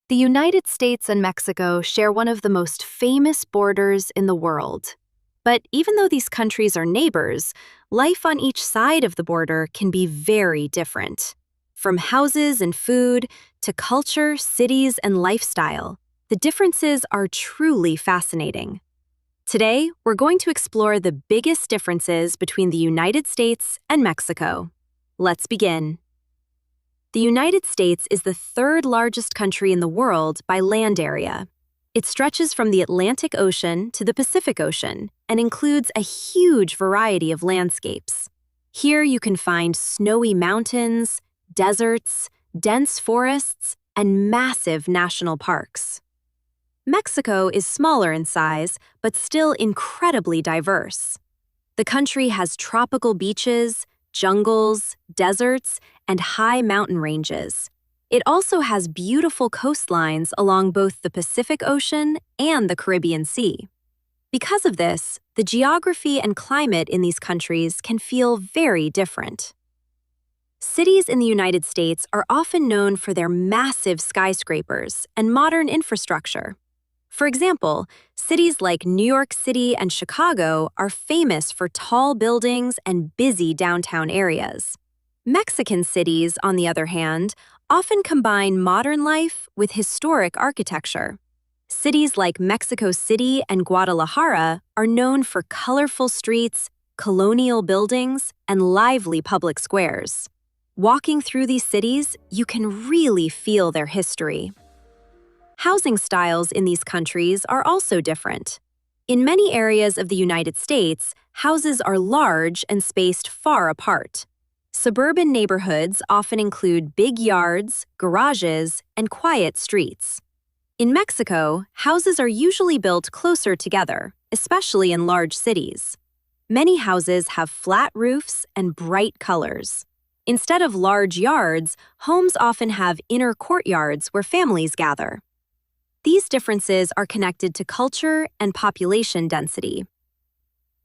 The United States and Mexico share one of the most famous borders in the world. But even though these countries are neighbors, life on each side of the border can be very different. From houses and food to culture, cities, and lifestyle, the differences are truly fascinating. Today, we're going to explore the biggest differences between the United States and Mexico. Let's begin. The United States is the third largest country in the world by land area. It stretches from the Atlantic Ocean to the Pacific Ocean and includes a huge variety of landscapes. Here you can find snowy mountains, deserts, dense forests, and massive national parks. Mexico is smaller in size, but still incredibly diverse. The country has tropical beaches, jungles, deserts, and high mountain ranges. It also has beautiful coastlines along both the Pacific Ocean and the Caribbean Sea. Because of this, the geography and climate in these countries can feel very different. Cities in the United States are often known for their massive skyscrapers and modern infrastructure. For example, cities like New York City and Chicago are famous for tall buildings and busy downtown areas. Mexican cities, on the other hand, often combine modern life with historic architecture. Cities like Mexico City and Guadalajara are known for colorful streets, colonial buildings, and lively public squares. Walking through these cities, you can really feel their history. Housing styles in these countries are also different. In many areas of the United States, houses are large and spaced far apart. Suburban neighborhoods often include big yards, garages, and quiet streets. In Mexico, houses are usually built closer together, especially in large cities. Many houses have flat roofs and bright colors. Instead of large yards, homes often have inner courtyards where families gather. These differences are connected to culture and population density.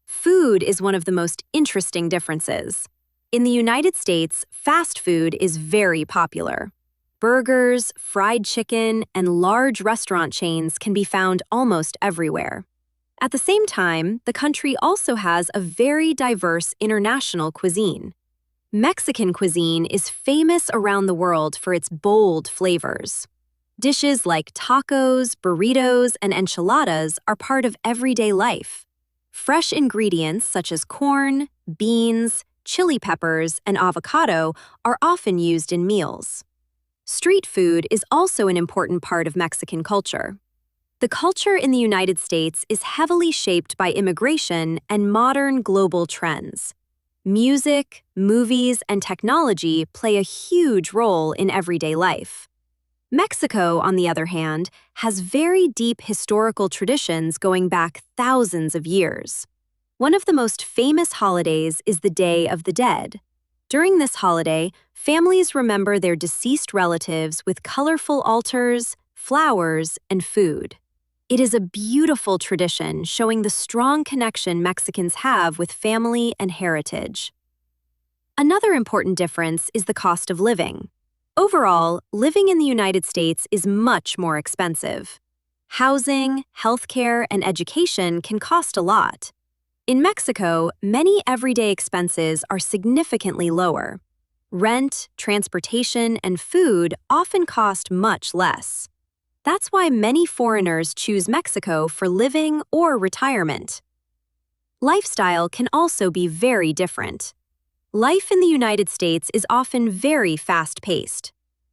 Food is one of the most interesting differences. In the United States, fast food is very popular. Burgers, fried chicken, and large restaurant chains can be found almost everywhere. At the same time, the country also has a very diverse international cuisine. Mexican cuisine is famous around the world for its bold flavors. Dishes like tacos, burritos, and enchiladas are part of everyday life. Fresh ingredients such as corn, beans, chili peppers, and avocado are often used in meals. Street food is also an important part of Mexican culture. The culture in the United States is heavily shaped by immigration and modern global trends. Music, movies, and technology play a huge role in everyday life. Mexico, on the other hand, has very deep historical traditions going back thousands of years. One of the most famous holidays is the Day of the Dead. During this holiday, families remember their deceased relatives with colorful altars, flowers, and food. It is a beautiful tradition showing the strong connection Mexicans have with family and heritage. Another important difference is the cost of living. Overall, living in the United States is much more expensive. Housing, healthcare, and education can cost a lot. In Mexico, many everyday expenses are significantly lower. Rent, transportation, and food often cost much less. That's why many foreigners choose Mexico for living or retirement. Lifestyle can also be very different. Life in the United States is often very fast-paced.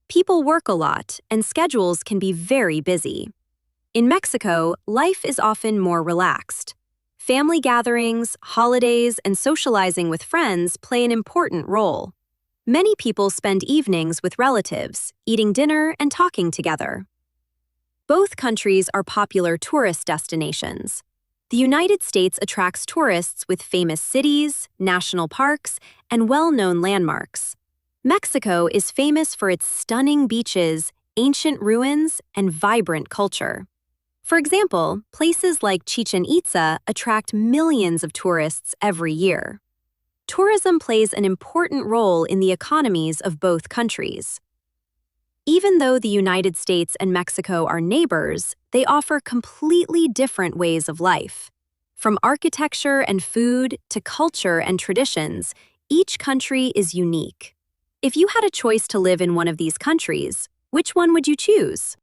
People work a lot, and schedules can be very busy. In Mexico, life is often more relaxed. Family gatherings, holidays, and socializing with friends play an important role. Many people spend evenings with relatives, eating dinner and talking together. Both countries are popular tourist destinations. The United States attracts tourists with famous cities, national parks, and well-known landmarks. Mexico is famous for its stunning beaches, ancient ruins, and vibrant culture. For example, places like Chichen Itza attract millions of tourists every year. Tourism plays an important role in the economies of both countries. Even though the United States and Mexico are neighbors, they offer completely different ways of life. From architecture and food to culture and traditions, each country is unique. If you had a choice to live in one of these countries, which one would you choose?